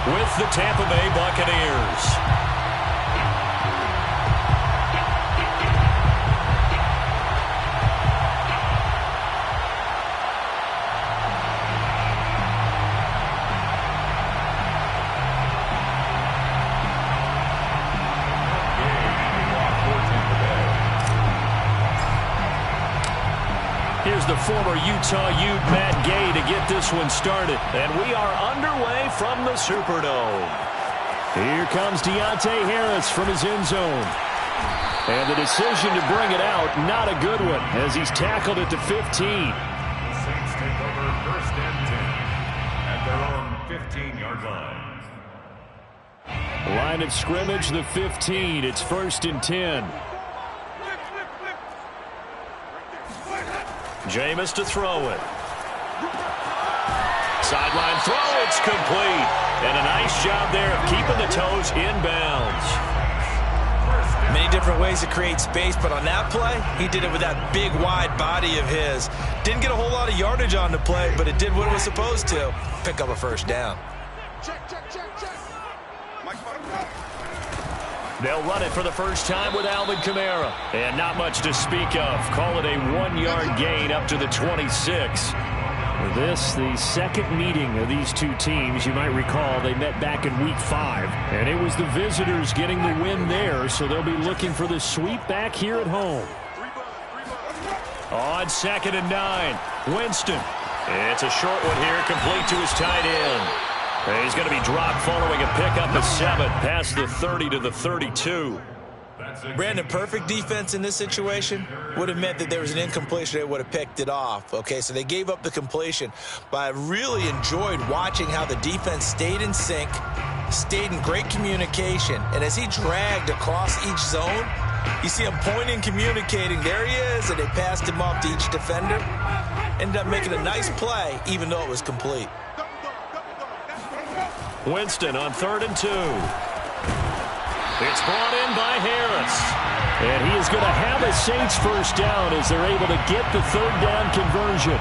with the Tampa Bay Buccaneers. Here's the former Utah Ute Matt Gay to get this one started. And we are underway from the Superdome. Here comes Deontay Harris from his end zone. And the decision to bring it out, not a good one, as he's tackled at the 15. The Saints take over 1st and 10 at their own 15-yard line. Line of scrimmage, the 15. It's 1st and 10. Jameis to throw it. Sideline throw, it's complete. And a nice job there of keeping the toes inbounds. Many different ways to create space, but on that play, he did it with that big, wide body of his. Didn't get a whole lot of yardage on the play, but it did what it was supposed to. Pick up a 1st down. They'll run it for the first time with Alvin Kamara. And not much to speak of. Call it a 1-yard gain up to the 26. This, the second meeting of these two teams. You might recall they met back in Week 5. And it was the visitors getting the win there, so they'll be looking for the sweep back here at home. On 2nd and 9, Winston. It's a short one here, complete to his tight end. He's going to be dropped following a pickup of 7 past the 30 to the 32. Brandon, perfect defense in this situation would have meant that there was an incompletion. They would have picked it off. Okay, so they gave up the completion. But I really enjoyed watching how the defense stayed in sync, stayed in great communication. And as he dragged across each zone, you see him pointing, communicating. There he is, and they passed him off to each defender. Ended up making a nice play, even though it was complete. Winston on 3rd and 2. It's brought in by Harris. And he is going to have a Saints 1st down as they're able to get the 3rd down conversion.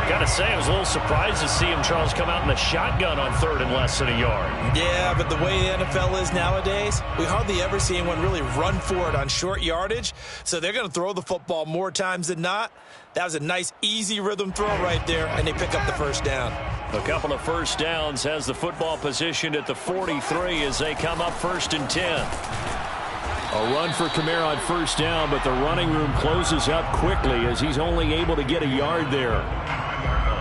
Got to say, I was a little surprised to see him, Charles, come out in the shotgun on 3rd and less than a yard. Yeah, but the way the NFL is nowadays, we hardly ever see anyone really run for it on short yardage. So they're going to throw the football more times than not. That was a nice, easy rhythm throw right there, and they pick up the 1st down. A couple of 1st downs, has the football positioned at the 43 as they come up 1st and 10. A run for Kamara on 1st down, but the running room closes up quickly as he's only able to get a yard there.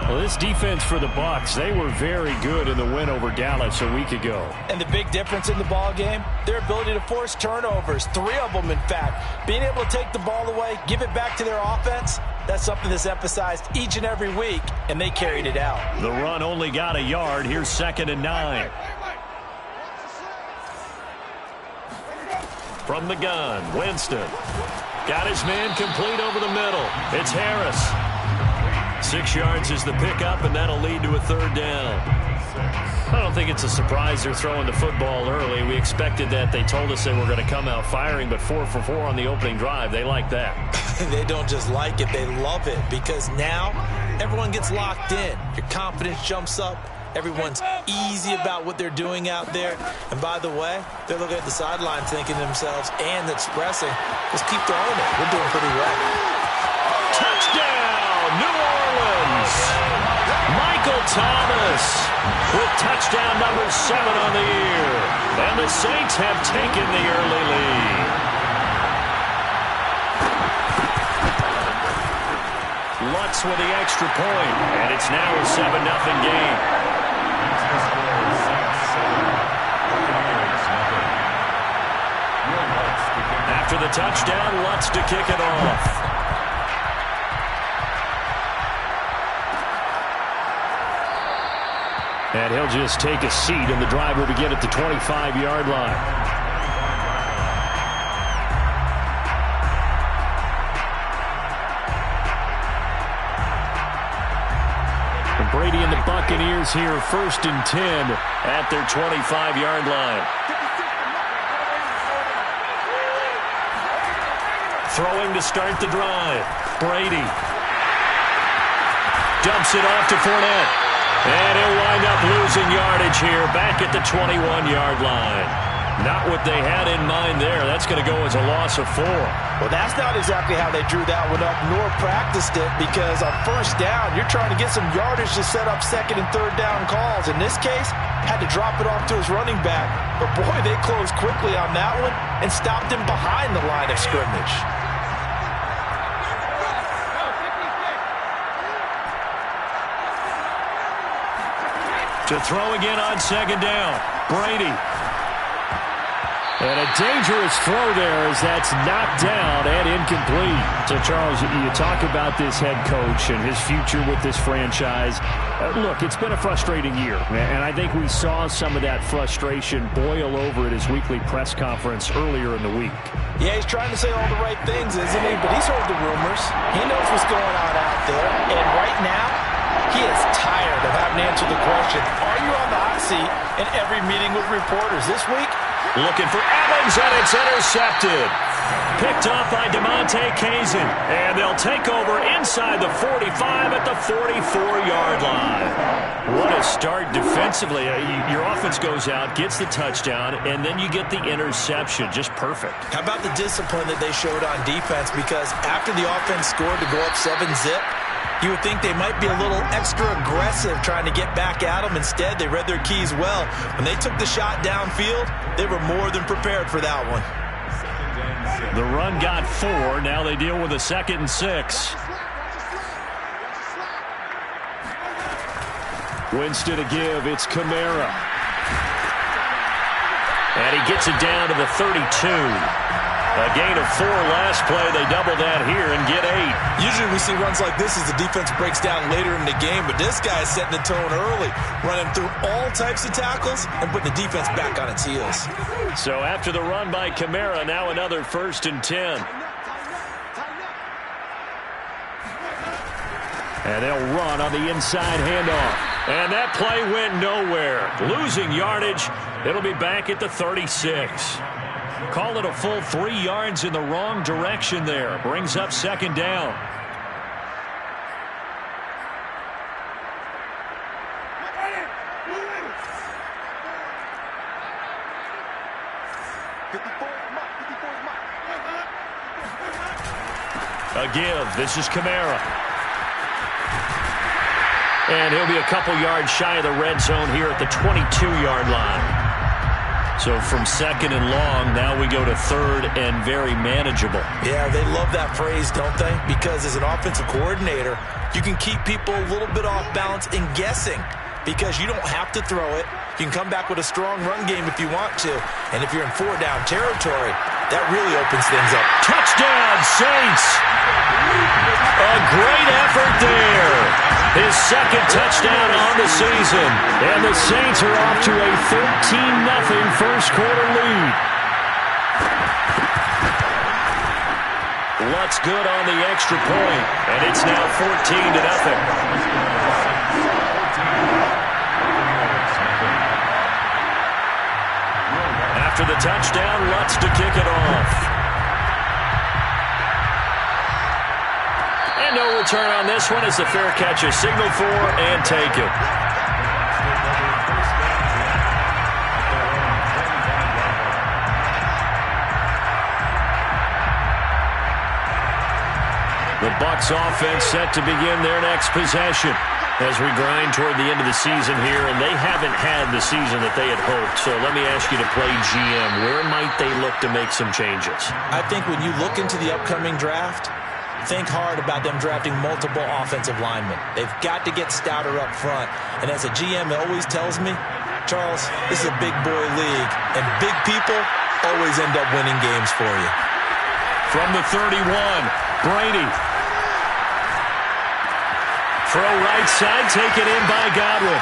Well, this defense for the Bucs, they were very good in the win over Dallas a week ago. And the big difference in the ball game, their ability to force turnovers, 3 of them in fact. Being able to take the ball away, give it back to their offense, that's something that's emphasized each and every week, and they carried it out. The run only got a yard. Here's 2nd and 9. From the gun, Winston. Got his man complete over the middle. It's Harris. 6 yards is the pickup, and that'll lead to a 3rd down. I don't think it's a surprise they're throwing the football early. We expected that. They told us they were going to come out firing, but 4 for 4 on the opening drive. They like that. They don't just like it, they love it, because now everyone gets locked in. Your confidence jumps up. Everyone's easy about what they're doing out there. And by the way, they're looking at the sideline thinking to themselves and expressing, just keep throwing it. We're doing pretty well. Touchdown, New Orleans. Michael Thomas with touchdown number 7 on the year. And the Saints have taken the early lead. Lutz with the extra point, and it's now a 7-0 game. After the touchdown, Lutz to kick it off. And he'll just take a seat, and the drive will begin at the 25-yard line. Brady and the Buccaneers here, 1st and 10 at their 25-yard line. Throwing to start the drive. Brady dumps it off to Fournette. And he'll wind up losing yardage here, back at the 21-yard line. Not what they had in mind there. That's going to go as a loss of 4. Well, that's not exactly how they drew that one up, nor practiced it, because on first down, you're trying to get some yardage to set up second and third down calls. In this case, had to drop it off to his running back. But, boy, they closed quickly on that one and stopped him behind the line of scrimmage. To throw again on second down, Brady. And a dangerous throw there as that's knocked down and incomplete. So, Charles, you talk about this head coach and his future with this franchise. Look, it's been a frustrating year, and I think we saw some of that frustration boil over at his weekly press conference earlier in the week. Yeah, he's trying to say all the right things, isn't he? But he's heard the rumors. He knows what's going on out there. And right now, he is tired of having to answer the question, are you on the hot seat in every meeting with reporters this week? Looking for Evans, and it's intercepted. Picked off by DeMonte Kazin. And they'll take over inside the 45 at the 44-yard line. What a start defensively. Your offense goes out, gets the touchdown, and then you get the interception. Just perfect. How about the discipline that they showed on defense? Because after the offense scored to go up 7-zip, you would think they might be a little extra aggressive trying to get back at them. Instead, they read their keys well. When they took the shot downfield, they were more than prepared for that one. The run got 4. Now they deal with a 2nd and 6. Winston to give. It's Kamara. And he gets it down to the 32. A gain of 4 last play. They double that here and get 8. Usually we see runs like this as the defense breaks down later in the game, but this guy is setting the tone early, running through all types of tackles and putting the defense back on its heels. So after the run by Kamara, now another 1st and 10. And they'll run on the inside handoff. And that play went nowhere. Losing yardage. It'll be back at the 36. Call it a full 3 yards in the wrong direction there. Brings up 2nd down. A give. This is Kamara. And he'll be a couple yards shy of the red zone here at the 22-yard line. So from 2nd and long, now we go to 3rd and very manageable. Yeah, they love that phrase, don't they? Because as an offensive coordinator, you can keep people a little bit off balance and guessing because you don't have to throw it. You can come back with a strong run game if you want to. And if you're in 4-down territory, that really opens things up. Touchdown, Saints! A great effort there. His 2nd touchdown on the season. And the Saints are off to a 13-0 first quarter lead. Lutz good on the extra point. And it's now 14-0. After the touchdown, Lutz to kick it off. And no return on this one as the fair catch is signaled for and taken. The Bucs offense set to begin their next possession as we grind toward the end of the season here, and they haven't had the season that they had hoped. So let me ask you to play GM. Where might they look to make some changes? I think when you look into the upcoming draft, think hard about them drafting multiple offensive linemen. They've got to get stouter up front. And as a GM, it always tells me, Charles, this is a big boy league, and big people always end up winning games for you. From the 31, Brady. Throw right side, taken in by Godwin.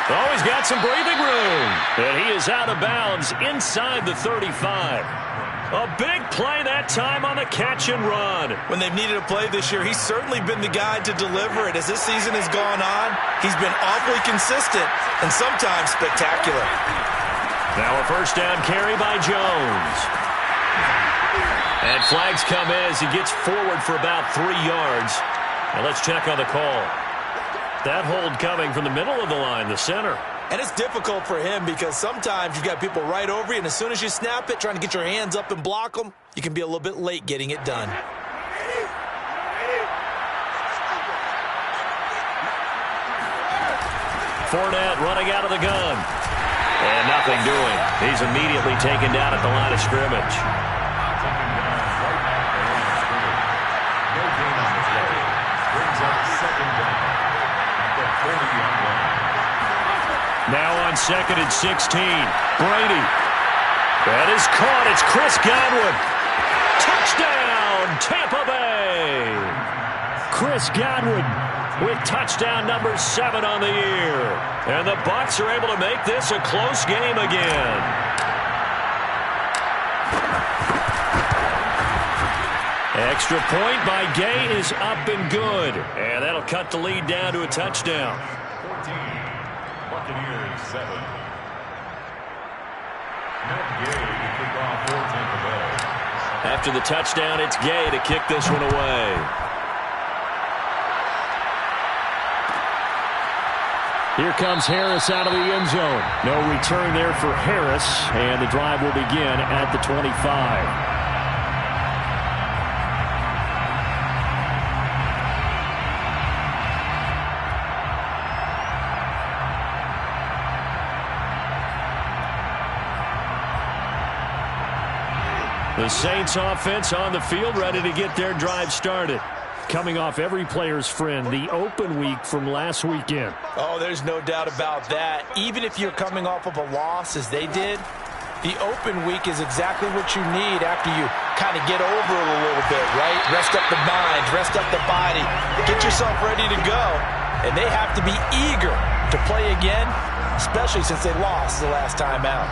Always got some breathing room. And he is out of bounds inside the 35. A big play that time on the catch and run. When they've needed a play this year, he's certainly been the guy to deliver it. As this season has gone on, he's been awfully consistent and sometimes spectacular. Now a 1st down carry by Jones. And flags come in as he gets forward for about 3 yards. And let's check on the call. That hold coming from the middle of the line, the center. And it's difficult for him because sometimes you've got people right over you, and as soon as you snap it, trying to get your hands up and block them, you can be a little bit late getting it done. Fournette running out of the gun. And nothing doing. He's immediately taken down at the line of scrimmage. Now on 2nd and 16. Brady. That is caught. It's Chris Godwin. Touchdown, Tampa Bay. Chris Godwin with touchdown number 7 on the year. And the Bucs are able to make this a close game again. Extra point by Gay is up and good. And that'll cut the lead down to a touchdown. 14, Buccaneers 7. Matt Gay to kick off for Tampa Bay. After the touchdown, it's Gay to kick this one away. Here comes Harris out of the end zone. No return there for Harris, and the drive will begin at the 25. The Saints offense on the field, ready to get their drive started. Coming off every player's friend, the open week from last weekend. Oh, there's no doubt about that. Even if you're coming off of a loss as they did, the open week is exactly what you need after you kind of get over it a little bit, right? Rest up the mind, rest up the body, get yourself ready to go. And they have to be eager to play again, especially since they lost the last time out.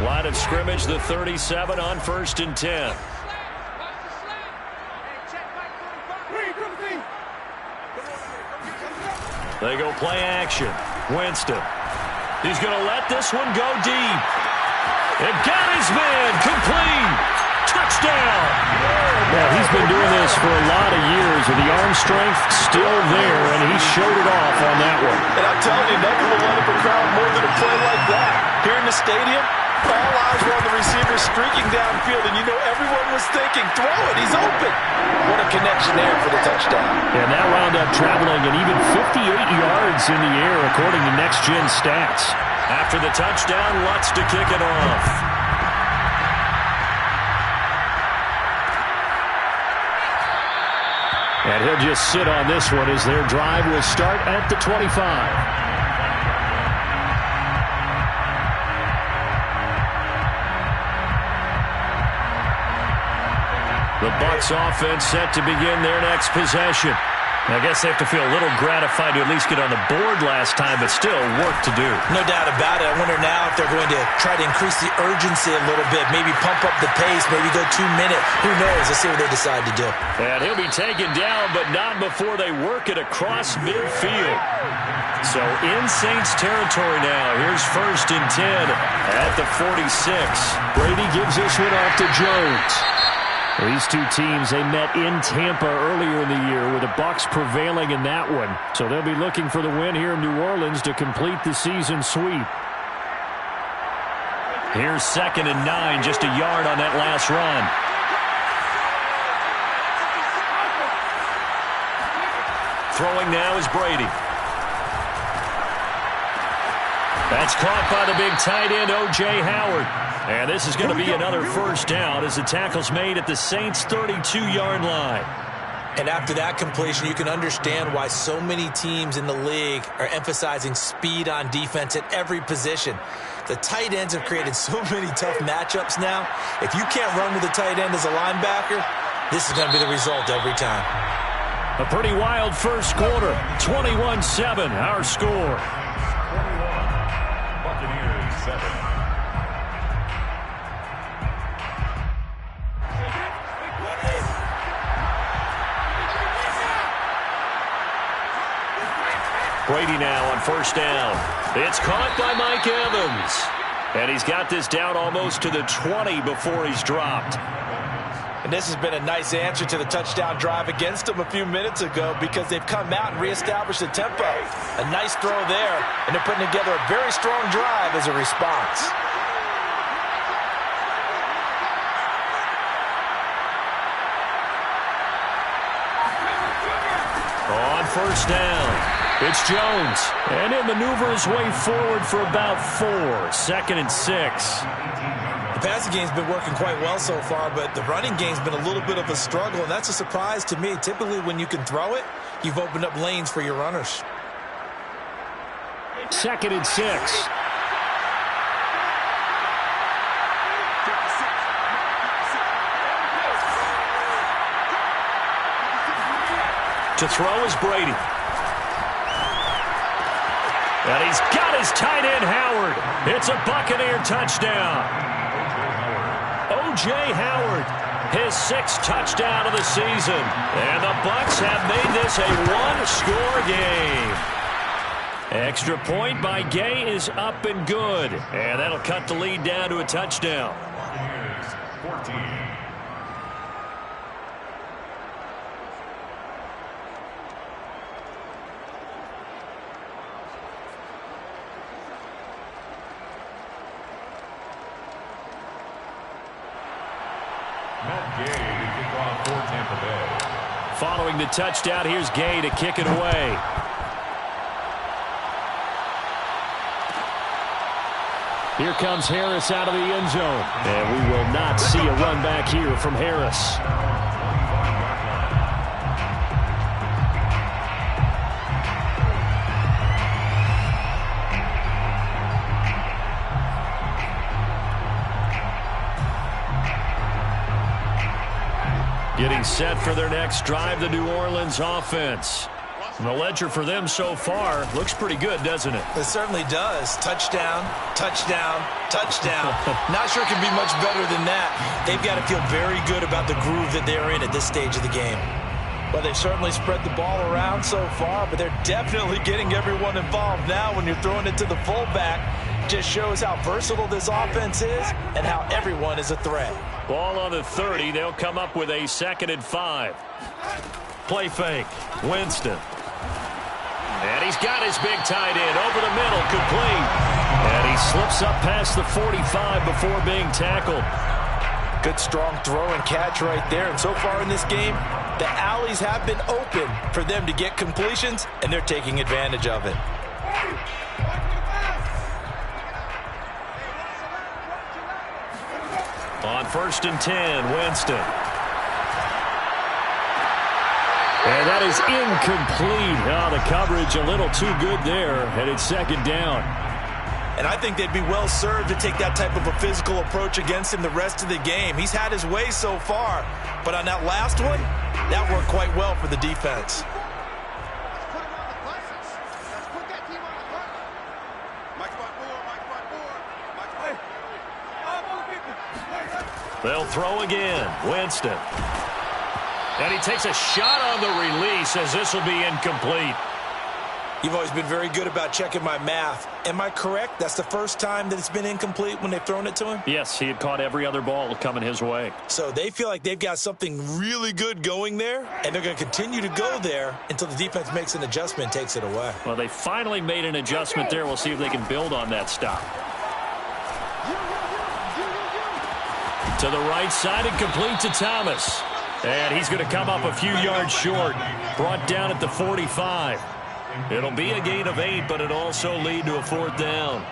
Line of scrimmage, the 37 on 1st and 10. They go play action. Winston. He's going to let this one go deep. And got his man. Complete. Touchdown. Yeah, he's been doing this for a lot of years, with the arm strength still there, and he showed it off on that one. And I'm telling you, nothing will light up a crowd more than a play like that. Here in the stadium, all eyes were on the receiver streaking downfield, and you know everyone was thinking, throw it, he's open. What a connection there for the touchdown. And that wound up traveling an even 58 yards in the air, according to Next Gen Stats. After the touchdown, Lutz to kick it off. And he'll just sit on this one as their drive will start at the 25. The Bucs offense set to begin their next possession. I guess they have to feel a little gratified to at least get on the board last time, but still work to do. No doubt about it. I wonder now if they're going to try to increase the urgency a little bit, maybe pump up the pace, maybe go 2 minutes. Who knows? Let's see what they decide to do. And he'll be taken down, but not before they work it across midfield. So in Saints territory now. Here's 1st and 10 at the 46. Brady gives this one off to Jones. These two teams, they met in Tampa earlier in the year, with the Bucs prevailing in that one. So they'll be looking for the win here in New Orleans to complete the season sweep. Here's 2nd and 9, just a yard on that last run. Throwing now is Brady. That's caught by the big tight end, O.J. Howard. And this is going to be another first down as the tackle's made at the Saints' 32-yard line. And after that completion, you can understand why so many teams in the league are emphasizing speed on defense at every position. The tight ends have created so many tough matchups now. If you can't run with a tight end as a linebacker, this is going to be the result every time. A pretty wild first quarter. 21-7, our score. 21, Buccaneers 7. Brady now on 1st down. It's caught by Mike Evans. And he's got this down almost to the 20 before he's dropped. And this has been a nice answer to the touchdown drive against them a few minutes ago because they've come out and reestablished the tempo. A nice throw there, and they're putting together a very strong drive as a response. On first down, it's Jones. And he'll maneuver his way forward for about 4. 2nd and 6. The passing game's been working quite well so far, but the running game's been a little bit of a struggle, and that's a surprise to me. Typically, when you can throw it, you've opened up lanes for your runners. 2nd and 6. To throw is Brady. And he's got his tight end, Howard. It's a Buccaneer touchdown. O.J. Howard, his 6th touchdown of the season. And the Bucs have made this a one-score game. Extra point by Gay is up and good. And that'll cut the lead down to a touchdown. Buccaneers 14. Following the touchdown, here's Gay to kick it away. Here comes Harris out of the end zone. And we will not see a run back here from Harris. Getting set for their next drive, the New Orleans offense. And the ledger for them so far looks pretty good, doesn't it? It certainly does. Touchdown, touchdown, touchdown. Not sure it can be much better than that. They've got to feel very good about the groove that they're in at this stage of the game. Well, they've certainly spread the ball around so far, but they're definitely getting everyone involved now when you're throwing it to the fullback. Just shows how versatile this offense is and how everyone is a threat. Ball on the 30. They'll come up with a 2nd and 5. Play fake. Winston. And he's got his big tight end over the middle, complete. And he slips up past the 45 before being tackled. Good strong throw and catch right there. And so far in this game, the alleys have been open for them to get completions, and they're taking advantage of it. On 1st and 10, Winston. And that is incomplete. Oh, the coverage a little too good there, and it's 2nd down. And I think they'd be well served to take that type of a physical approach against him the rest of the game. He's had his way so far, but on that last one, that worked quite well for the defense. They'll throw again. Winston. And he takes a shot on the release as this will be incomplete. You've always been very good about checking my math. Am I correct? That's the first time that it's been incomplete when they've thrown it to him? Yes, he had caught every other ball coming his way. So they feel like they've got something really good going there, and they're going to continue to go there until the defense makes an adjustment and takes it away. Well, they finally made an adjustment there. We'll see if they can build on that stop. To the right side and complete to Thomas. And he's going to come up a few yards short. Brought down at the 45. It'll be a gain of 8, but it'll also lead to a 4th down.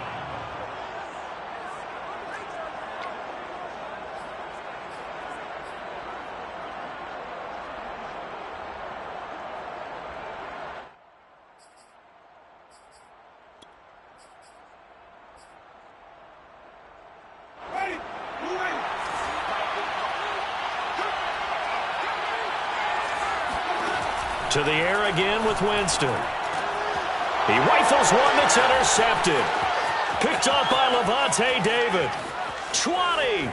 To the air again with Winston. He rifles one that's intercepted. Picked up by Levante David. 20,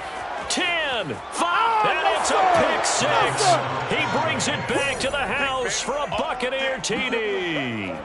10, 5, and it's a pick 6. He brings it back to the house for a Buccaneer TD.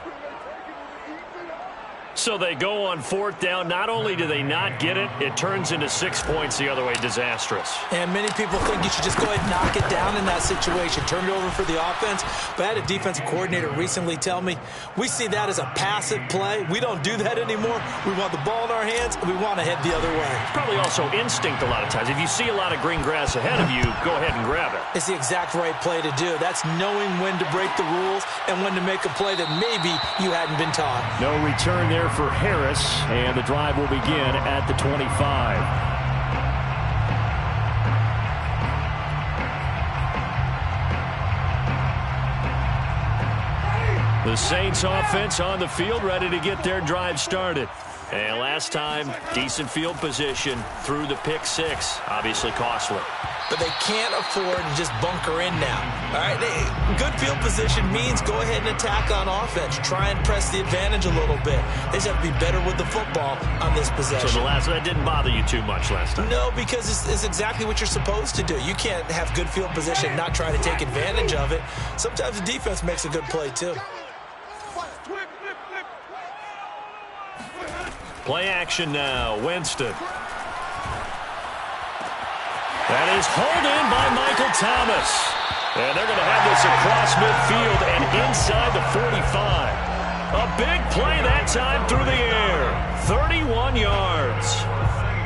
So they go on fourth down. Not only do they not get it, it turns into 6 points the other way. Disastrous. And many people think you should just go ahead and knock it down in that situation. Turn it over for the offense. But I had a defensive coordinator recently tell me, we see that as a passive play. We don't do that anymore. We want the ball in our hands, and we want to head the other way. Probably also instinct a lot of times. If you see a lot of green grass ahead of you, go ahead and grab it. It's the exact right play to do. That's knowing when to break the rules and when to make a play that maybe you hadn't been taught. No return there for Harris, and the drive will begin at the 25. The Saints offense on the field, ready to get their drive started. And last time, decent field position through the pick six. Obviously costly. But they can't afford to just bunker in now. All right, good field position means go ahead and attack on offense. Try and press the advantage a little bit. They just have to be better with the football on this possession. So that didn't bother you too much last time? No, because it's exactly what you're supposed to do. You can't have good field position and not try to take advantage of it. Sometimes the defense makes a good play too. Play action now. Winston. That is hauled in by Michael Thomas. And they're going to have this across midfield and inside the 45. A big play that time through the air. 31 yards.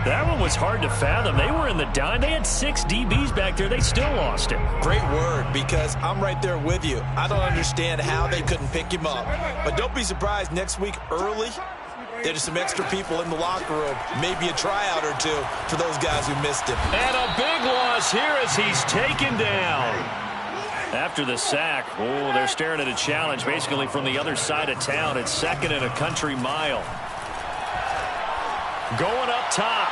That one was hard to fathom. They were in the dime. They had 6 DBs back there. They still lost it. Great word, because I'm right there with you. I don't understand how they couldn't pick him up. But don't be surprised next week early, there's some extra people in the locker room, maybe a tryout or two for those guys who missed him. And a big loss here as he's taken down. After the sack, they're staring at a challenge basically from the other side of town. It's 2nd and a country mile. Going up top.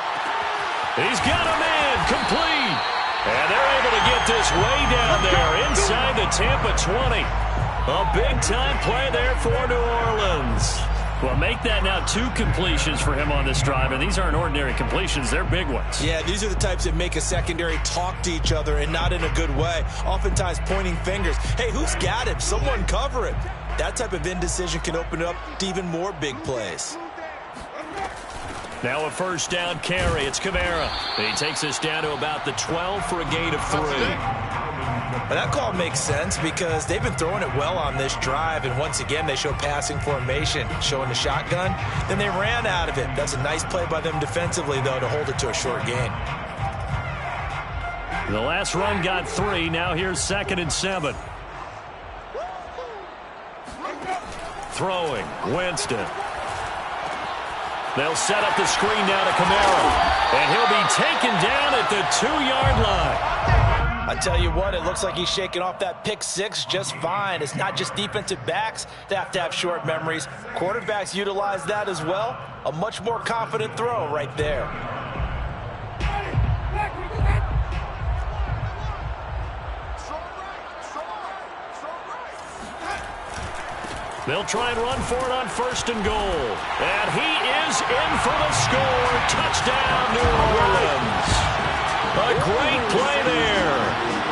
He's got a man complete. And they're able to get this way down there inside the Tampa 20. A big-time play there for New Orleans. Well, make that now 2 completions for him on this drive, and these aren't ordinary completions. They're big ones. Yeah, these are the types that make a secondary talk to each other and not in a good way. Oftentimes pointing fingers. Hey, who's got him? Someone cover it. That type of indecision can open up to even more big plays. Now a first down carry. It's Kamara. He takes us down to about the 12 for a gain of 3. But that call makes sense because they've been throwing it well on this drive, and once again they show passing formation, showing the shotgun. Then they ran out of it. That's a nice play by them defensively, though, to hold it to a short gain. The last run got 3. Now here's 2nd and 7. Throwing. Winston. They'll set up the screen now to Kamara. And he'll be taken down at the 2-yard line. I tell you what, it looks like he's shaking off that pick 6 just fine. It's not just defensive backs that have to have short memories. Quarterbacks utilize that as well. A much more confident throw right there. They'll try and run for it on 1st and goal. And he is in for the score. Touchdown, New Orleans. A great play there.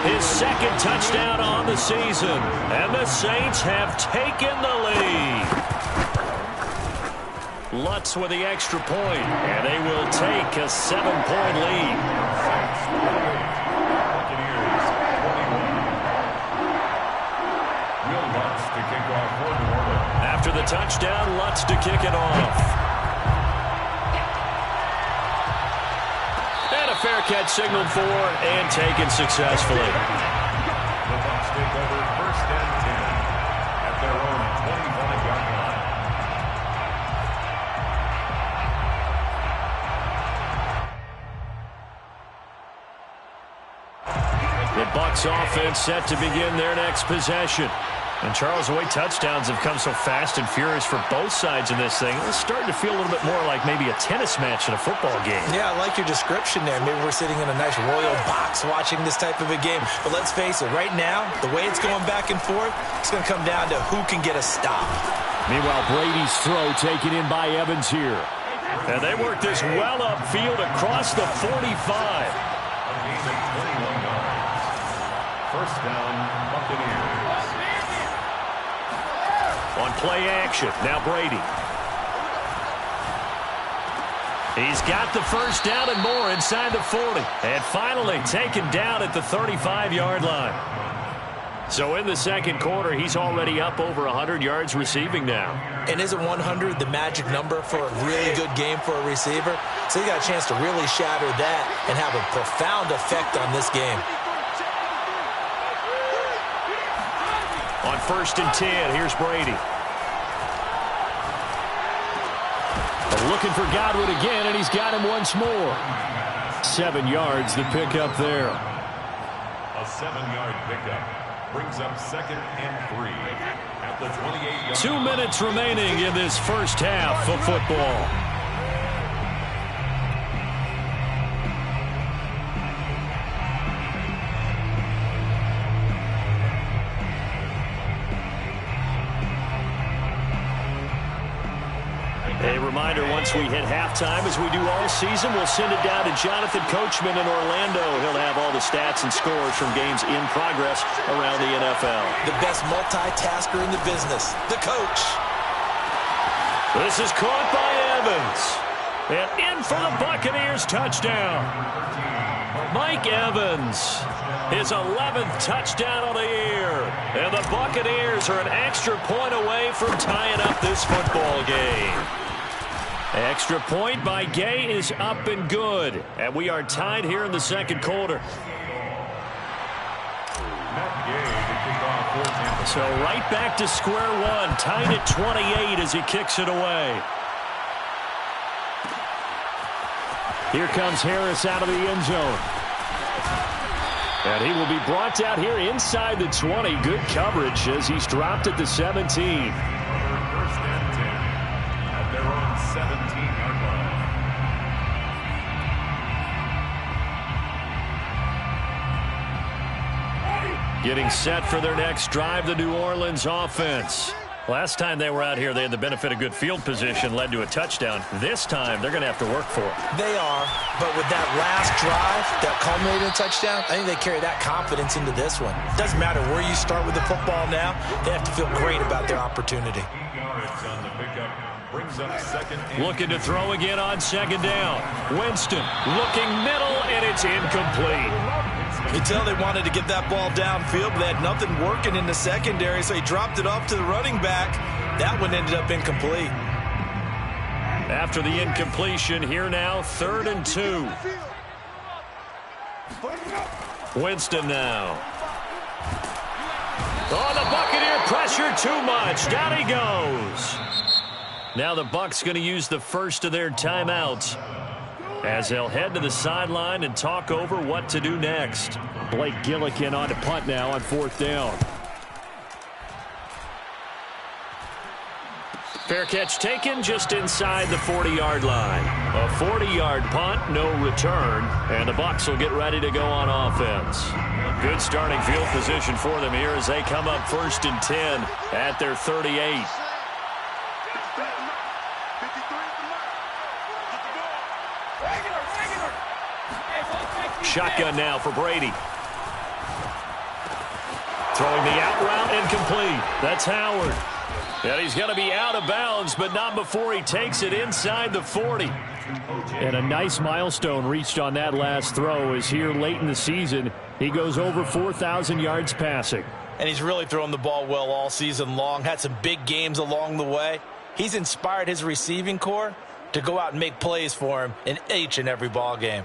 His 2nd touchdown on the season. And the Saints have taken the lead. Lutz with the extra point. And they will take a 7-point lead. After the touchdown, Lutz to kick it off. And a fair catch signaled for and taken successfully. The Bucs take over 1st and 10 at their own 25-yard line. The Bucs offense set to begin their next possession. And, Charles, the way touchdowns have come so fast and furious for both sides in this thing, it's starting to feel a little bit more like maybe a tennis match in a football game. Yeah, I like your description there. Maybe we're sitting in a nice royal box watching this type of a game. But let's face it, right now, the way it's going back and forth, it's going to come down to who can get a stop. Meanwhile, Brady's throw taken in by Evans here. And they work this well upfield across the 45. A gain of 21 yards. First down, Buccaneers. On play action, now Brady. He's got the first down and more inside the 40. And finally taken down at the 35-yard line. So in the second quarter, he's already up over 100 yards receiving now. And isn't 100 the magic number for a really good game for a receiver? So he got a chance to really shatter that and have a profound effect on this game. On 1st and 10, here's Brady. Looking for Godwin again, and he's got him once more. 7 yards, the pickup there. A 7-yard pickup brings up 2nd and 3 at the 28-yard. 2 minutes remaining in this first half of football. A reminder, once we hit halftime, as we do all season, we'll send it down to Jonathan Coachman in Orlando. He'll have all the stats and scores from games in progress around the NFL. The best multitasker in the business, the coach. This is caught by Evans. And in for the Buccaneers touchdown. Mike Evans, his 11th touchdown of the year. And the Buccaneers are an extra point away from tying up this football game. Extra point by Gay is up and good. And we are tied here in the second quarter. So right back to square one. Tied at 28 as he kicks it away. Here comes Harris out of the end zone. And he will be brought out here inside the 20. Good coverage as he's dropped at the 17. 1st and 10 at their own 17-yard line. Getting set for their next drive, the New Orleans offense. Last time they were out here, they had the benefit of good field position, led to a touchdown. This time, they're going to have to work for it. They are, but with that last drive, that culminating touchdown, I think they carry that confidence into this one. Doesn't matter where you start with the football now, they have to feel great about their opportunity. Yards on the pickup brings up 2nd and Looking to throw again on 2nd down. Winston looking middle, and it's incomplete. You can tell they wanted to get that ball downfield, but they had nothing working in the secondary, so he dropped it off to the running back. That one ended up incomplete. After the incompletion, here now, 3rd and 2. Winston now. Oh, the Buccaneer pressure too much. Down he goes. Now the Bucs going to use the first of their timeouts as they'll head to the sideline and talk over what to do next. Blake Gillikin on to punt now on 4th down. Fair catch taken just inside the 40-yard line. A 40-yard punt, no return, and the Bucs will get ready to go on offense. Good starting field position for them here as they come up 1st and 10 at their 38. Shotgun now for Brady. Throwing the out route incomplete. That's Howard. And he's going to be out of bounds, but not before he takes it inside the 40. And a nice milestone reached on that last throw is here late in the season. He goes over 4,000 yards passing. And he's really thrown the ball well all season long. Had some big games along the way. He's inspired his receiving corps to go out and make plays for him in each and every ball game.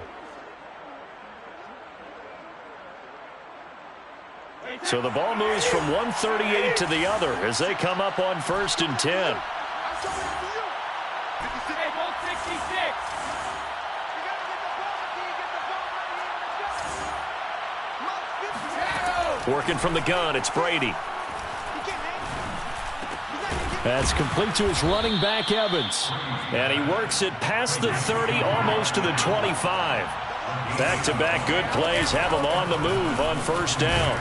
So the ball moves from 138 to the other as they come up on 1st and 10. Working from the gun, it's Brady. That's complete to his running back, Evans. And he works it past the 30, almost to the 25. Back-to-back good plays have him on the move on 1st down.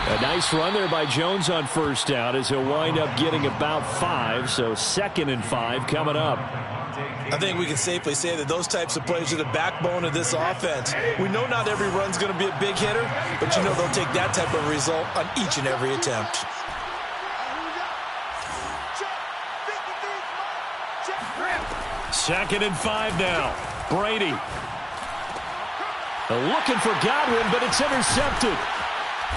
A nice run there by Jones on 1st down as he'll wind up getting about 5, so 2nd and 5 coming up. I think we can safely say that those types of plays are the backbone of this offense. We know not every run's going to be a big hitter, but you know they'll take that type of result on each and every attempt. 2nd and 5 now. Brady. Looking for Godwin, but it's intercepted.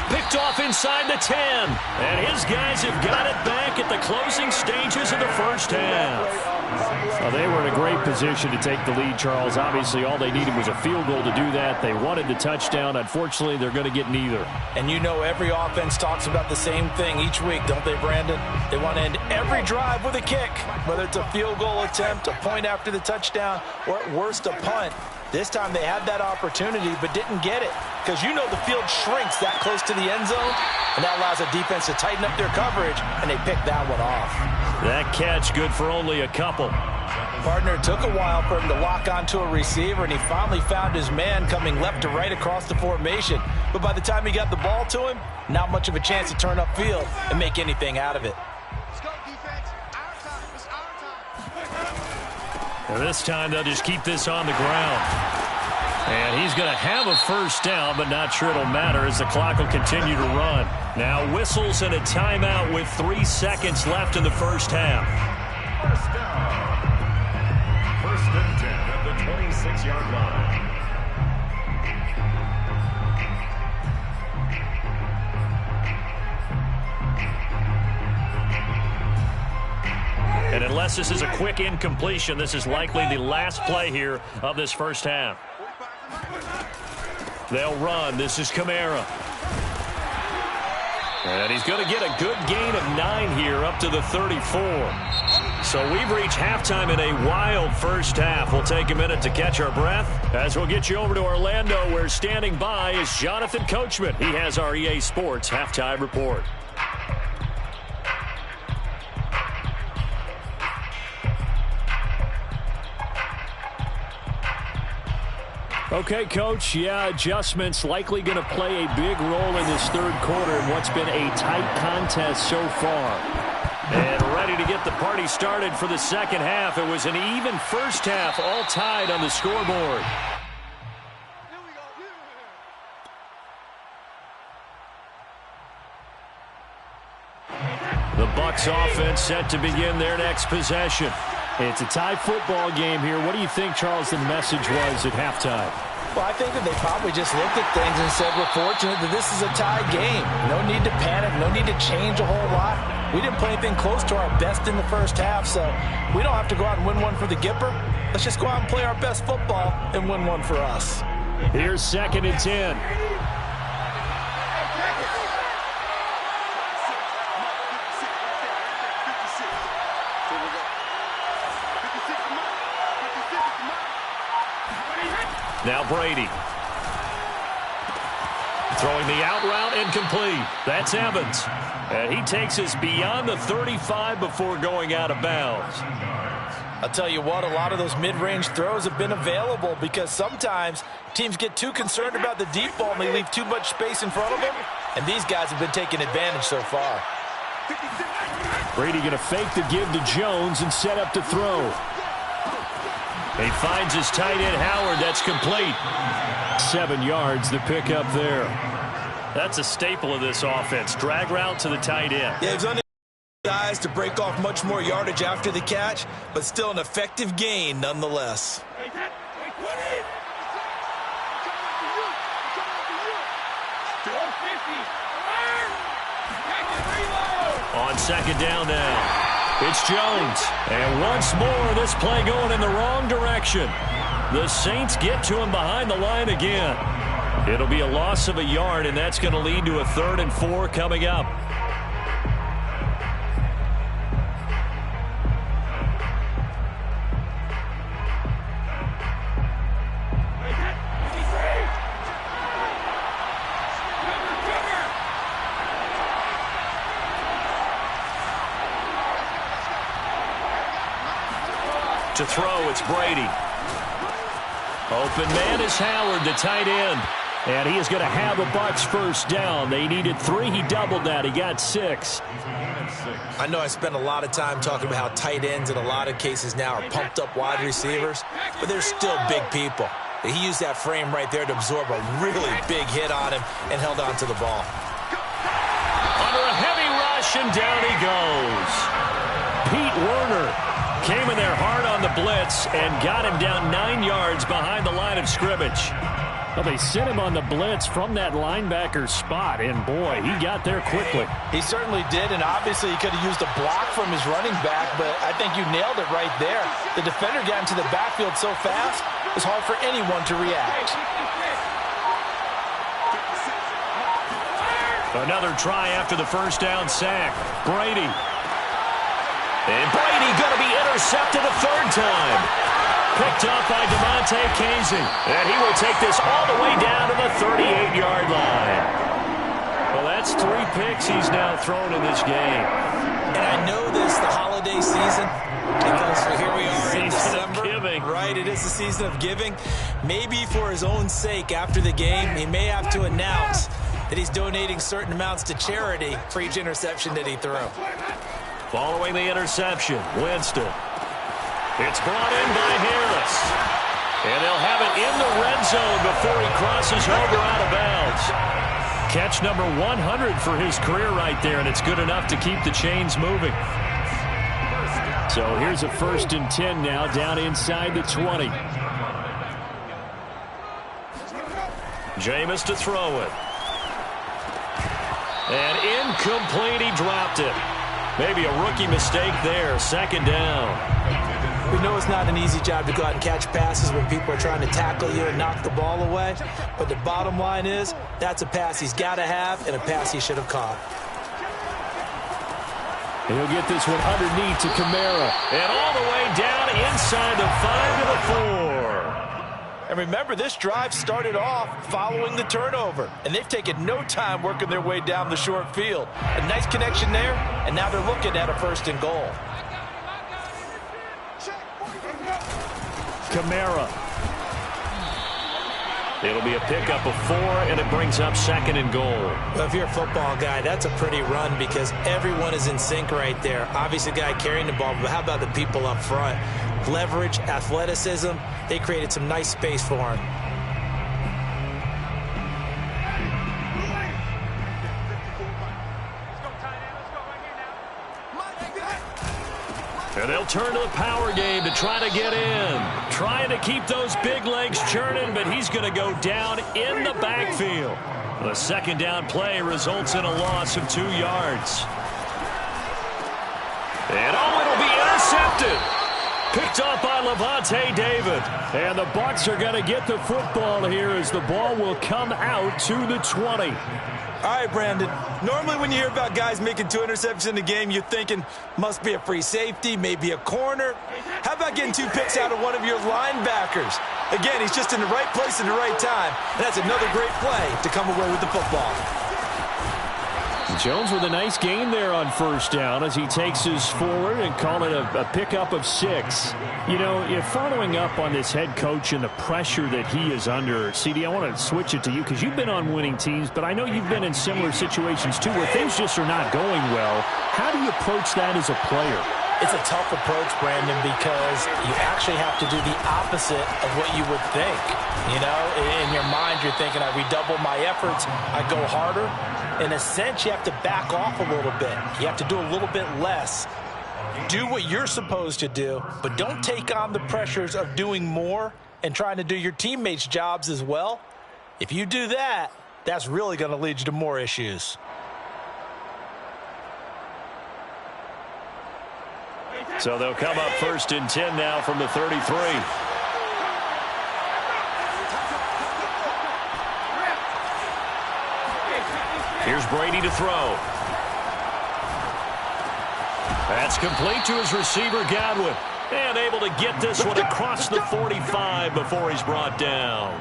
Picked off inside the 10. And his guys have got it back at the closing stages of the first half. Well, they were in a great position to take the lead, Charles. Obviously, all they needed was a field goal to do that. They wanted the touchdown. Unfortunately, they're going to get neither. And you know every offense talks about the same thing each week, don't they, Brandon? They want to end every drive with a kick, whether it's a field goal attempt, a point after the touchdown, or at worst a punt. This time they had that opportunity but didn't get it because you know the field shrinks that close to the end zone, and that allows the defense to tighten up their coverage, and they picked that one off. That catch good for only a couple. Partner, it took a while for him to lock onto a receiver, and he finally found his man coming left to right across the formation. But by the time he got the ball to him, not much of a chance to turn upfield and make anything out of it. Let's go, defense. Our time. It's our time. And this time they'll just keep this on the ground. And he's going to have a first down, but not sure it'll matter as the clock will continue to run. Now whistles and a timeout with 3 seconds left in the first half. First down. 1st and 10 at the 26-yard line. And unless this is a quick incompletion, this is likely the last play here of this first half. They'll run. This is Kamara. And he's going to get a good gain of 9 here up to the 34. So we've reached halftime in a wild first half. We'll take a minute to catch our breath as we'll get you over to Orlando, where standing by is Jonathan Coachman. He has our EA Sports halftime report. Okay, Coach, adjustments likely going to play a big role in this third quarter in what's been a tight contest so far. And ready to get the party started for the second half. It was an even first half, all tied on the scoreboard. The Bucs offense set to begin their next possession. It's a tie football game here. What do you think, Charles, the message was at halftime? Well, I think that they probably just looked at things and said, we're fortunate that this is a tie game. No need to panic. No need to change a whole lot. We didn't play anything close to our best in the first half, so we don't have to go out and win one for the Gipper. Let's just go out and play our best football and win one for us. Here's 2nd and 10. Now Brady. Throwing the out route incomplete. That's Evans. And he takes us beyond the 35 before going out of bounds. I'll tell you what, a lot of those mid-range throws have been available because sometimes teams get too concerned about the deep ball and they leave too much space in front of them. And these guys have been taking advantage so far. Brady going to fake the give to Jones and set up to throw. He finds his tight end, Howard. That's complete. 7 yards, the pickup there. That's a staple of this offense. Drag route to the tight end. Yeah, he's on his eyes to break off much more yardage after the catch, but still an effective gain nonetheless. On 2nd down now. It's Jones. And once more, this play going in the wrong direction. The Saints get to him behind the line again. It'll be a loss of a yard, and that's going to lead to a 3rd and 4 coming up. To throw, it's Brady. Open man is Howard, the tight end. And he is going to have a Bucs first down. They needed 3. He doubled that. He got 6. I know I spent a lot of time talking about how tight ends in a lot of cases now are pumped up wide receivers, but they're still big people. He used that frame right there to absorb a really big hit on him and held on to the ball. Under a heavy rush, and down he goes. Pete Werner. Came in there hard on the blitz and got him down 9 yards behind the line of scrimmage. Well, they sent him on the blitz from that linebacker spot, and boy, he got there quickly. He certainly did, and obviously he could have used a block from his running back, but I think you nailed it right there. The defender got into the backfield so fast, it was hard for anyone to react. Another try after the first down sack. Brady. And Brady going to be intercepted a third time. Picked up by Devontae Casey. And he will take this all the way down to the 38-yard line. Well, that's 3 picks he's now thrown in this game. And I know this, the holiday season, because here we are in December. Giving. Right, it is the season of giving. Maybe for his own sake after the game, he may have to announce that he's donating certain amounts to charity for each interception that he threw. Following the interception, Winston. It's brought in by Harris. And they'll have it in the red zone before he crosses over out of bounds. Catch number 100 for his career right there, and it's good enough to keep the chains moving. So here's a 1st and 10 now, down inside the 20. Jameis to throw it. And incomplete, he dropped it. Maybe a rookie mistake there, 2nd down. We know it's not an easy job to go out and catch passes when people are trying to tackle you and knock the ball away. But the bottom line is, that's a pass he's got to have and a pass he should have caught. And he'll get this one underneath to Kamara. And all the way down inside the 5 to the 4. And remember, this drive started off following the turnover. And they've taken no time working their way down the short field. A nice connection there, and now they're looking at a 1st and goal. Kamara. It'll be a pickup of 4, and it brings up 2nd and goal. Well, if you're a football guy, that's a pretty run because everyone is in sync right there. Obviously, the guy carrying the ball, but how about the people up front? Leverage, athleticism, they created some nice space for him. And they'll turn to the power game to try to get in. Trying to keep those big legs churning, but he's going to go down in the backfield. The 2nd down play results in a loss of 2 yards. And it'll be intercepted. Picked off by Levante David. And the Bucs are going to get the football here as the ball will come out to the 20. All right, Brandon. Normally when you hear about guys making 2 interceptions in a game, you're thinking must be a free safety, maybe a corner. How about getting 2 picks out of one of your linebackers? Again, he's just in the right place at the right time. And that's another great play to come away with the football. Jones with a nice gain there on 1st down as he takes his forward and call it a pickup of 6. You know, if following up on this head coach and the pressure that he is under, CD, I want to switch it to you because you've been on winning teams, but I know you've been in similar situations too where things just are not going well. How do you approach that as a player? It's a tough approach, Brandon, because you actually have to do the opposite of what you would think. You know, in your mind, you're thinking, I redouble my efforts, I go harder. In a sense, you have to back off a little bit. You have to do a little bit less. Do what you're supposed to do, but don't take on the pressures of doing more and trying to do your teammates' jobs as well. If you do that, that's really going to lead you to more issues. So they'll come up 1st and 10 now from the 33. Here's Brady to throw. That's complete to his receiver, Godwin. And able to get this one across the 45 before he's brought down.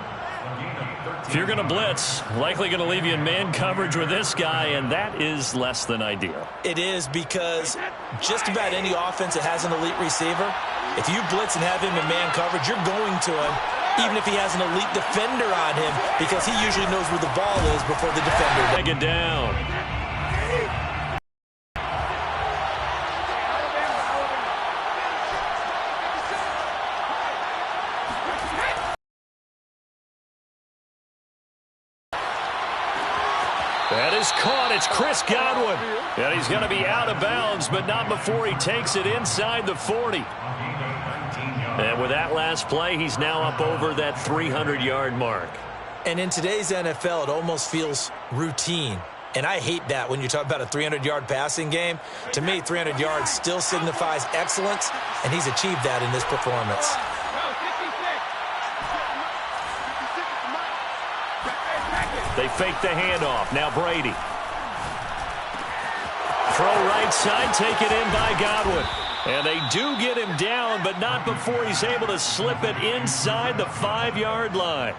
If you're going to blitz, likely going to leave you in man coverage with this guy, and that is less than ideal. It is because just about any offense that has an elite receiver, if you blitz and have him in man coverage, you're going to him, even if he has an elite defender on him, because he usually knows where the ball is before the defender does. Take it down. That is caught. It's Chris Godwin. And he's going to be out of bounds, but not before he takes it inside the 40. And with that last play, he's now up over that 300-yard mark. And in today's NFL, it almost feels routine. And I hate that when you talk about a 300-yard passing game. To me, 300 yards still signifies excellence, and he's achieved that in this performance. They fake the handoff. Now Brady. Throw right side, taken in by Godwin. And they do get him down, but not before he's able to slip it inside the 5-yard line.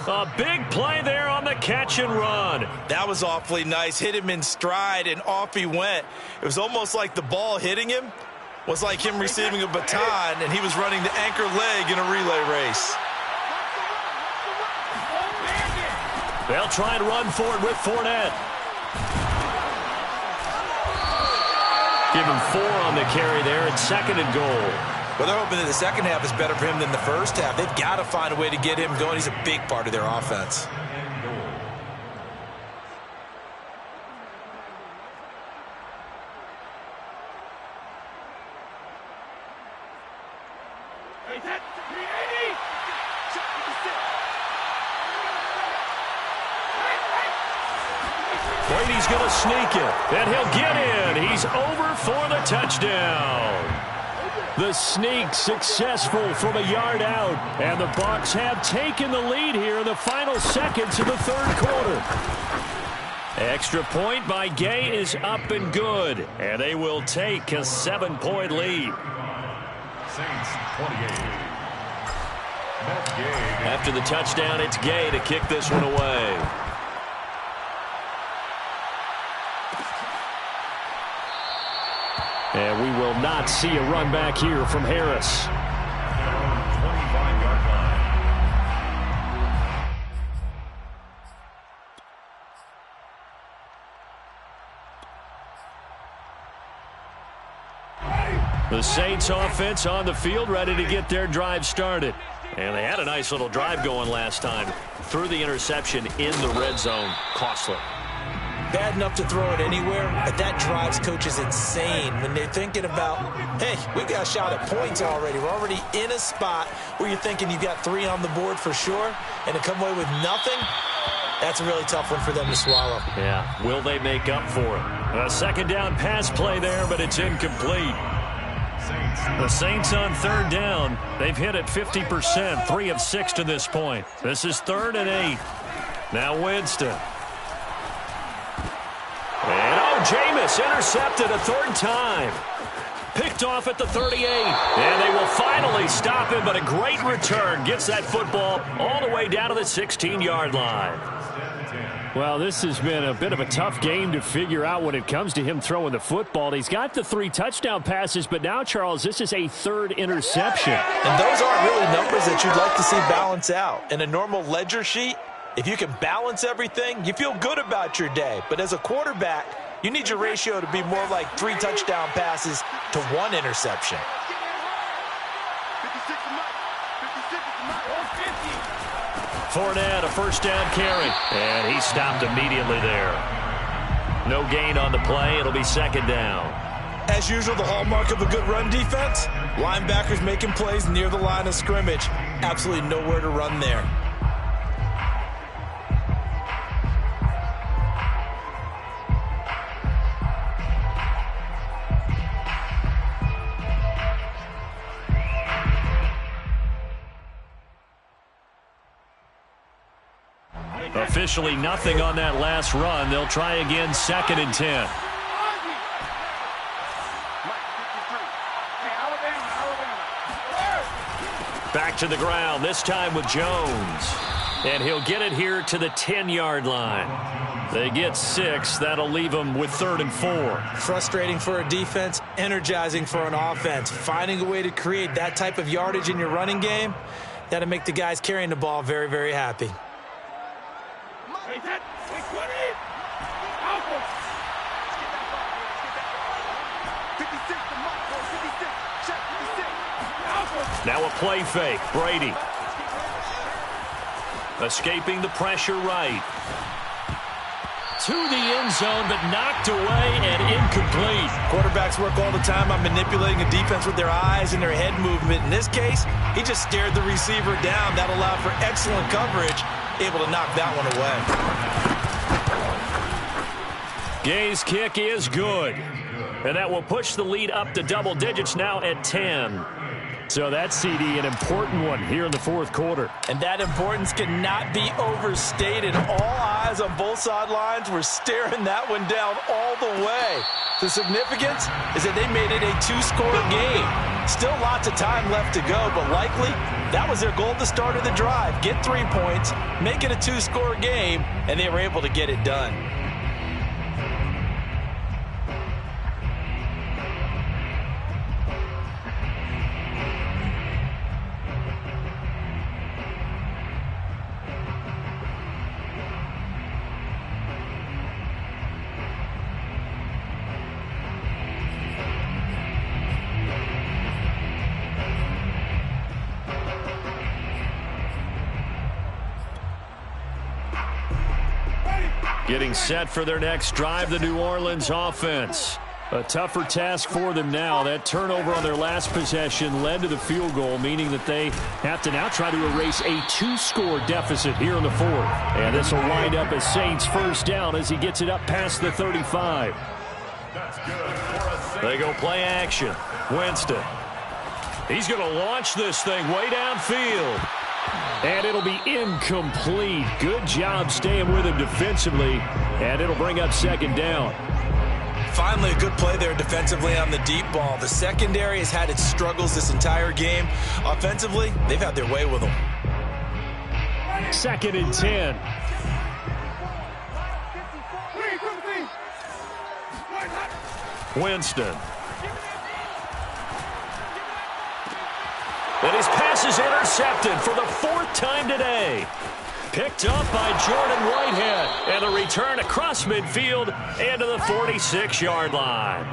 A big play there on the catch and run. That was awfully nice. Hit him in stride, and off he went. It was almost like the ball hitting him was like him receiving a baton, and he was running the anchor leg in a relay race. They'll try and run for it with Fournette. Give him 4 on the carry there. It's 2nd and goal. Well, they're hoping that the second half is better for him than the first half. They've got to find a way to get him going. He's a big part of their offense. Brady's going to sneak it, and he'll get in. He's over for the touchdown. The sneak successful from a yard out, and the Bucs have taken the lead here in the final seconds of the third quarter. Extra point by Gay is up and good, and they will take a 7-point lead. Saints 28. After the touchdown, it's Gay to kick this one away. And we will not see a run back here from Harris. 25-yard line. The Saints offense on the field, ready to get their drive started. And they had a nice little drive going last time. Threw the interception in the red zone. Costly. Bad enough to throw it anywhere, but that drives coaches insane when they're thinking about, hey, we've got a shot at points already. We're already in a spot where you're thinking you've got 3 on the board for sure, and to come away with nothing, that's a really tough one for them to swallow. Yeah, will they make up for it? A 2nd down pass play there, but it's incomplete. The Saints on 3rd down. They've hit it 50%, 3 of 6 to this point. This is 3rd and 8. Now Winston. And Jameis intercepted a 3rd time. Picked off at the 38. And they will finally stop him, but a great return. Gets that football all the way down to the 16-yard line. Well, this has been a bit of a tough game to figure out when it comes to him throwing the football. He's got the 3 touchdown passes, but now, Charles, this is a 3rd interception. And those aren't really numbers that you'd like to see balance out. In a normal ledger sheet, if you can balance everything, you feel good about your day. But as a quarterback, you need your ratio to be more like 3 touchdown passes to 1 interception. Fournette, a 1st down carry. And he stopped immediately there. No gain on the play. It'll be 2nd down. As usual, the hallmark of a good run defense, linebackers making plays near the line of scrimmage. Absolutely nowhere to run there. Officially nothing on that last run. They'll try again, 2nd and 10. Back to the ground, this time with Jones. And he'll get it here to the 10-yard line. They get 6. That'll leave them with 3rd and 4. Frustrating for a defense, energizing for an offense. Finding a way to create that type of yardage in your running game, that'll make the guys carrying the ball very, very happy. Now a play fake. Brady. Escaping the pressure right. to the end zone, but knocked away and incomplete. Quarterbacks work all the time on manipulating a defense with their eyes and their head movement. In this case, he just stared the receiver down. That allowed for excellent coverage, able to knock that one away. Gay's kick is good. And that will push the lead up to double digits now at 10. So that CD, an important one here in the fourth quarter. And that importance cannot be overstated. All eyes on both sidelines were staring that one down all the way. The significance is that they made it a two-score game. Still lots of time left to go, but likely that was their goal at the start of the drive. Get 3 points, make it a two-score game, and they were able to get it done. Getting set for their next drive, the New Orleans offense. A tougher task for them now. That turnover on their last possession led to the field goal, meaning that they have to now try to erase a two-score deficit here in the fourth. And this will wind up as Saints first down as he gets it up past the 35. They go play action. Winston. He's going to launch this thing way downfield. And it'll be incomplete. Good job staying with him defensively. And it'll bring up second down. Finally, a good play there defensively on the deep ball. The secondary has had its struggles this entire game. Offensively, they've had their way with them. 2nd and 10. Winston. And his pass is intercepted for the 4th time today. Picked up by Jordan Whitehead. And a return across midfield and to the 46-yard line.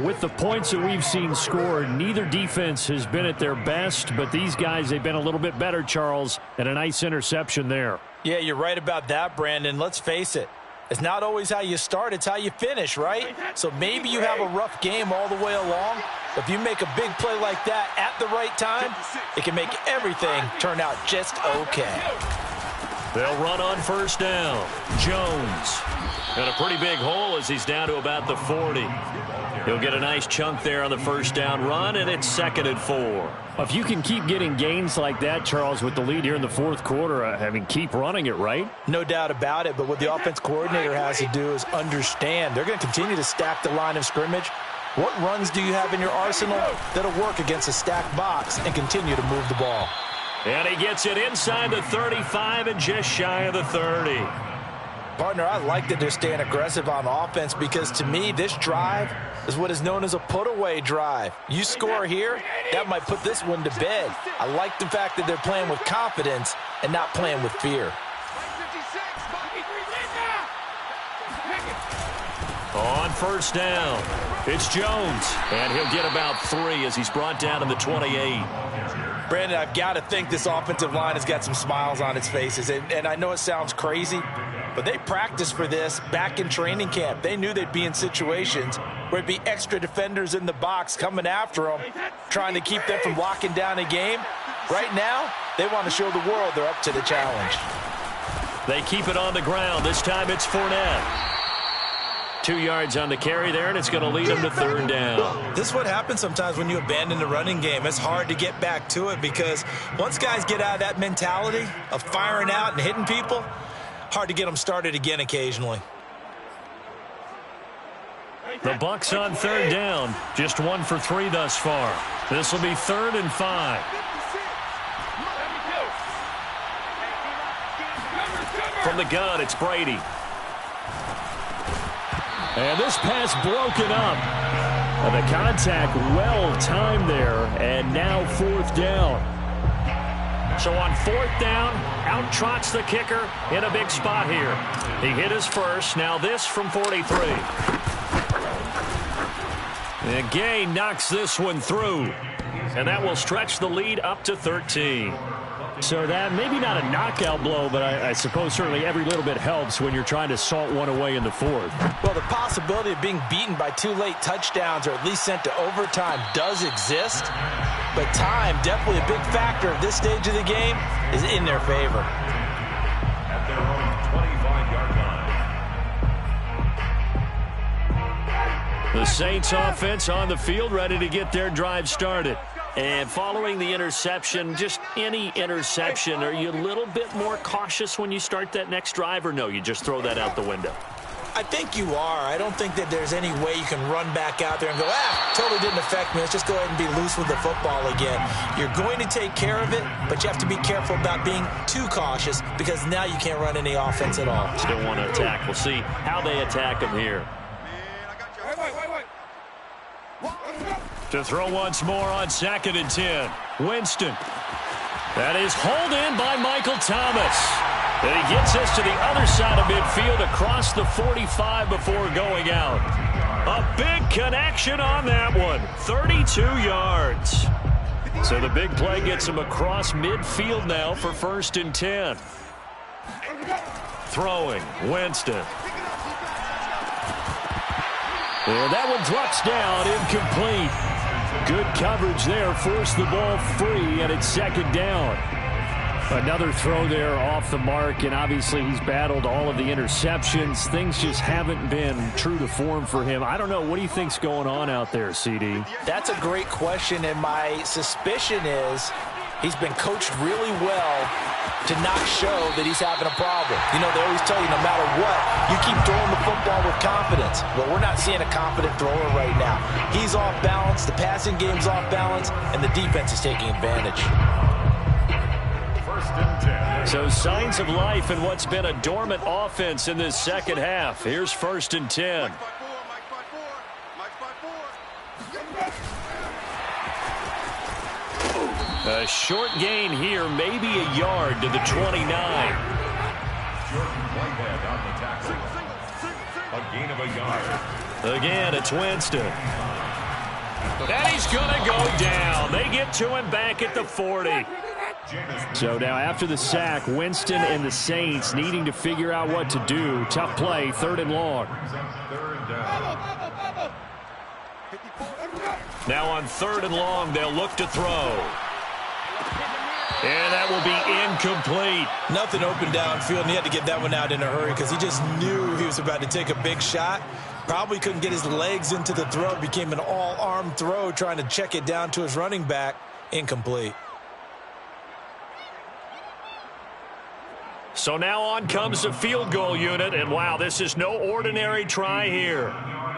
With the points that we've seen scored, neither defense has been at their best, but these guys, they've been a little bit better, Charles, and a nice interception there. Yeah, you're right about that, Brandon. Let's face it. It's not always how you start, it's how you finish, right? So maybe you have a rough game all the way along. If you make a big play like that at the right time, it can make everything turn out just okay. They'll run on first down. Jones. And a pretty big hole as he's down to about the 40. He'll get a nice chunk there on the first down run, and it's 2nd and 4. If you can keep getting gains like that, Charles, with the lead here in the fourth quarter, keep running it, right? No doubt about it, but what the offense coordinator has to do is understand. They're going to continue to stack the line of scrimmage. What runs do you have in your arsenal that'll work against a stacked box and continue to move the ball? And he gets it inside the 35 and just shy of the 30. Partner, I like that they're staying aggressive on offense because, to me, this drive is what is known as a put-away drive. You score here, that might put this one to bed. I like the fact that they're playing with confidence and not playing with fear. On first down, it's Jones, and he'll get about 3 as he's brought down to the 28. Brandon, I've got to think this offensive line has got some smiles on its faces, and I know it sounds crazy, but they practiced for this back in training camp. They knew they'd be in situations where it'd be extra defenders in the box coming after them, trying to keep them from locking down a game. Right now, they want to show the world they're up to the challenge. They keep it on the ground. This time it's Fournette. 2 yards on the carry there, and it's going to lead them to 3rd down. This is what happens sometimes when you abandon the running game. It's hard to get back to it because once guys get out of that mentality of firing out and hitting people, hard to get them started again occasionally. The Bucs on 3rd down. Just 1 for 3 thus far. This will be 3rd and 5. From the gun, it's Brady. And this pass broken up. And the contact well timed there. And now 4th down. So on 4th down, out trots the kicker in a big spot here. He hit his first. Now this from 43. And Gay knocks this one through. And that will stretch the lead up to 13. So that maybe not a knockout blow, but I suppose certainly every little bit helps when you're trying to salt one away in the fourth. Well, the possibility of being beaten by 2 late touchdowns or at least sent to overtime does exist, but time, definitely a big factor at this stage of the game, is in their favor. At their own 25-yard line. The Saints offense on the field, ready to get their drive started. And following the interception, just any interception, are you a little bit more cautious when you start that next drive, or no, you just throw that out the window? I think you are. I don't think that there's any way you can run back out there and go, totally didn't affect me. Let's just go ahead and be loose with the football again. You're going to take care of it, but you have to be careful about being too cautious because now you can't run any offense at all. Still want to attack. We'll see how they attack them here. To throw once more on 2nd and 10. Winston. That is hauled in by Michael Thomas. And he gets us to the other side of midfield across the 45 before going out. A big connection on that one. 32 yards. So the big play gets him across midfield now for 1st and 10. Throwing. Winston. And that one drops down, incomplete. Good coverage there, forced the ball free, and it's 2nd down. Another throw there off the mark, and obviously he's battled all of the interceptions. Things just haven't been true to form for him. I don't know. What do you think's going on out there, CD? That's a great question, and my suspicion is he's been coached really well to not show that he's having a problem. You know, they always tell you no matter what, you keep throwing the football with confidence. Well, we're not seeing a confident thrower right now. He's off balance, the passing game's off balance, and the defense is taking advantage. 1st and 10. So signs of life in what's been a dormant offense in this second half. Here's 1st and 10. A short gain here, maybe a yard to the 29. Jordan Whitehead on the tackle. A gain of a yard. Again, it's Winston. And he's going to go down. They get to him back at the 40. So now after the sack, Winston and the Saints needing to figure out what to do. Tough play, 3rd and long. 3rd down. Now on 3rd and long, they'll look to throw. And that will be incomplete. Nothing open downfield, and he had to get that one out in a hurry because he just knew he was about to take a big shot. Probably couldn't get his legs into the throw. It became an all-arm throw trying to check it down to his running back. Incomplete. So now on comes the field goal unit, and wow, this is no ordinary try here.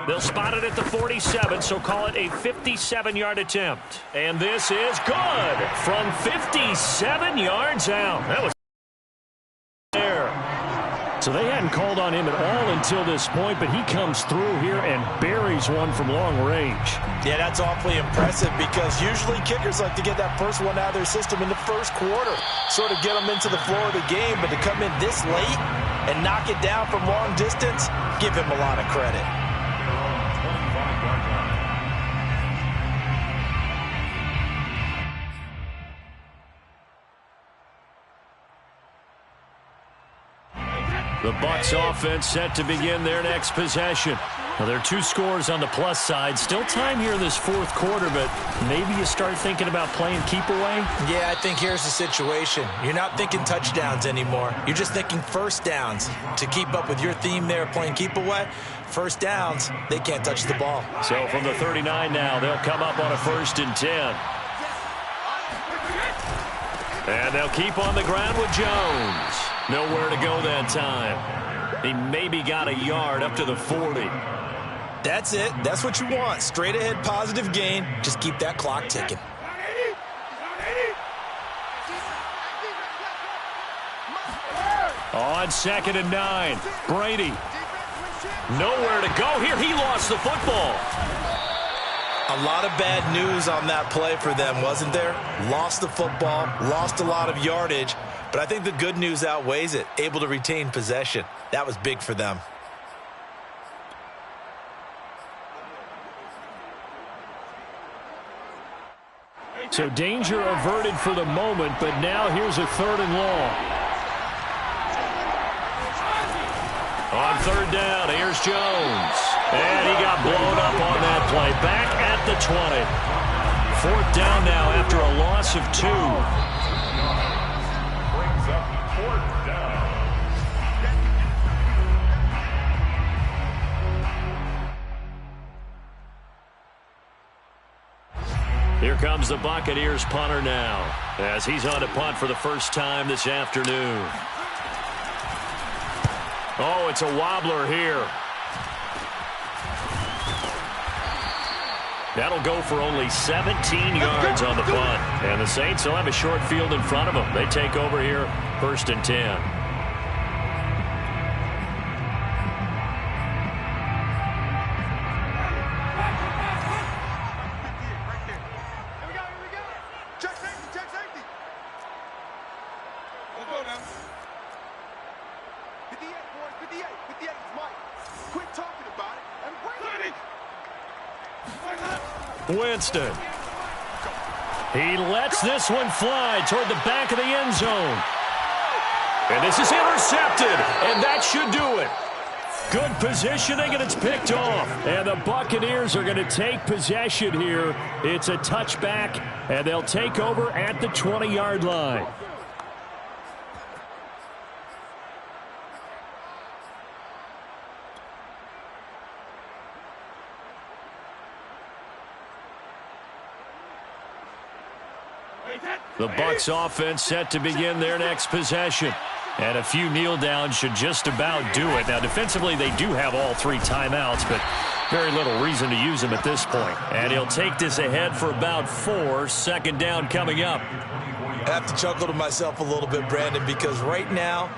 They'll spot it at the 47, so call it a 57-yard attempt. And this is good from 57 yards out. That was there. So they hadn't called on him at all until this point, but he comes through here and buries one from long range. Yeah, that's awfully impressive because usually kickers like to get that first one out of their system in the first quarter, sort of get them into the flow of the game, but to come in this late and knock it down from long distance, give him a lot of credit. The Bucs offense set to begin their next possession. Well, there are 2 scores on the plus side. Still time here in this 4th quarter, but maybe you start thinking about playing keep away? Yeah, I think here's the situation. You're not thinking touchdowns anymore. You're just thinking 1st downs. To keep up with your theme there, playing keep away, 1st downs, they can't touch the ball. So from the 39 now, they'll come up on a 1st and 10. And they'll keep on the ground with Jones. Nowhere to go that time. He maybe got a yard up to the 40. That's it. That's what you want. Straight ahead positive gain. Just keep that clock ticking. On 2nd and 9. Brady. Nowhere to go here. He lost the football. A lot of bad news on that play for them, wasn't there? Lost the football, lost a lot of yardage, but I think the good news outweighs it. Able to retain possession. That was big for them. So danger averted for the moment, but now here's a 3rd and long. On 3rd down, here's Jones. And he got blown up on that play. Back at the 20. 4th down now after a loss of 2. Brings up 4th down. Here comes the Buccaneers punter now, as he's on to punt for the first time this afternoon. Oh, it's a wobbler here. That'll go for only 17 yards on the punt. And the Saints will have a short field in front of them. They take over here, 1st and 10. Winston. He lets this one fly toward the back of the end zone. And this is intercepted, and that should do it. Good positioning, and it's picked off. And the Buccaneers are going to take possession here. It's a touchback, and they'll take over at the 20-yard line. The Bucs offense set to begin their next possession. And a few kneel downs should just about do it. Now, defensively, they do have all 3 timeouts, but very little reason to use them at this point. And he'll take this ahead for about 4. 2nd down coming up. I have to chuckle to myself a little bit, Brandon, because right now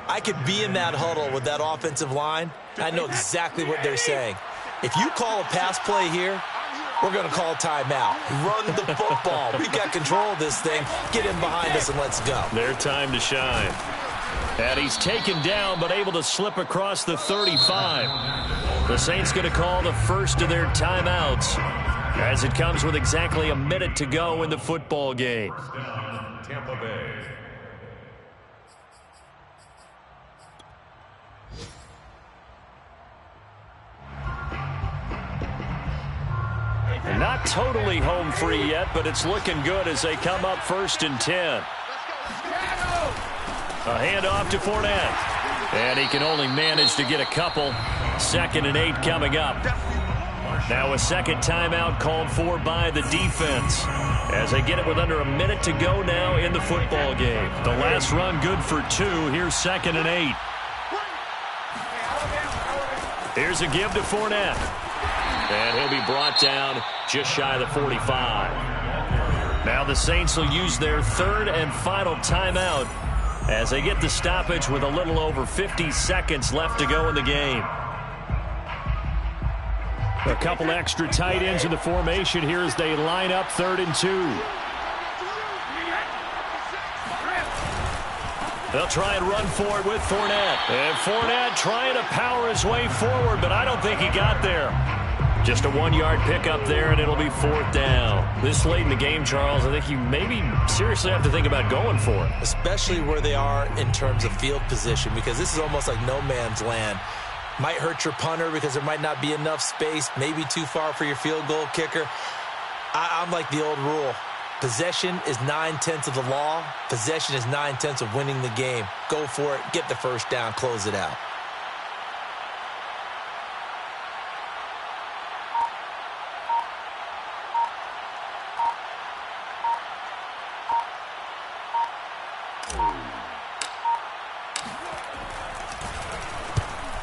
I could be in that huddle with that offensive line. I know exactly what they're saying. If you call a pass play here, we're going to call timeout. Run the football. We've got control of this thing. Get in behind us and let's go. Their time to shine. And he's taken down but able to slip across the 35. The Saints going to call the first of their timeouts as it comes with exactly a minute to go in the football game. Tampa Bay. Not totally home free yet, but it's looking good as they come up 1st and 10. A handoff to Fournette. And he can only manage to get a couple. 2nd and 8 coming up. Now a 2nd timeout called for by the defense as they get it with under a minute to go now in the football game. The last run good for 2. Here's 2nd and 8. Here's a give to Fournette. And he'll be brought down just shy of the 45. Now the Saints will use their 3rd and final timeout as they get the stoppage with a little over 50 seconds left to go in the game. A couple extra tight ends in the formation here as they line up 3rd and 2. They'll try and run for it with Fournette. And Fournette trying to power his way forward, but I don't think he got there. Just a 1-yard pickup there, and it'll be 4th down. This late in the game, Charles, I think you maybe seriously have to think about going for it. Especially where they are in terms of field position, because this is almost like no man's land. Might hurt your punter because there might not be enough space, maybe too far for your field goal kicker. I'm like the old rule. Possession is 9/10 of the law. Possession is 9/10 of winning the game. Go for it. Get the first down. Close it out.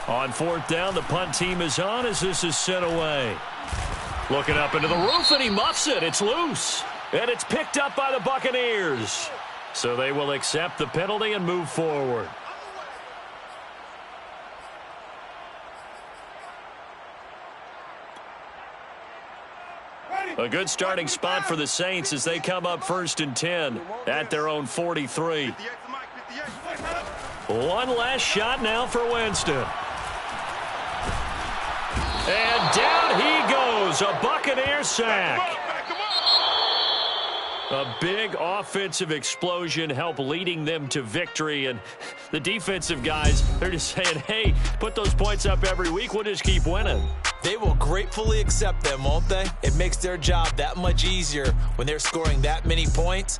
On 4th down, the punt team is on as this is sent away. Looking up into the roof, and he muffs it. It's loose. And it's picked up by the Buccaneers. So they will accept the penalty and move forward. A good starting spot for the Saints as they come up 1st and 10 at their own 43. One last shot now for Winston. And down he goes, a Buccaneer sack. A big offensive explosion helped leading them to victory, and the defensive guys, they're just saying, hey, put those points up every week, we'll just keep winning. They will gratefully accept them, won't they? It makes their job that much easier when they're scoring that many points.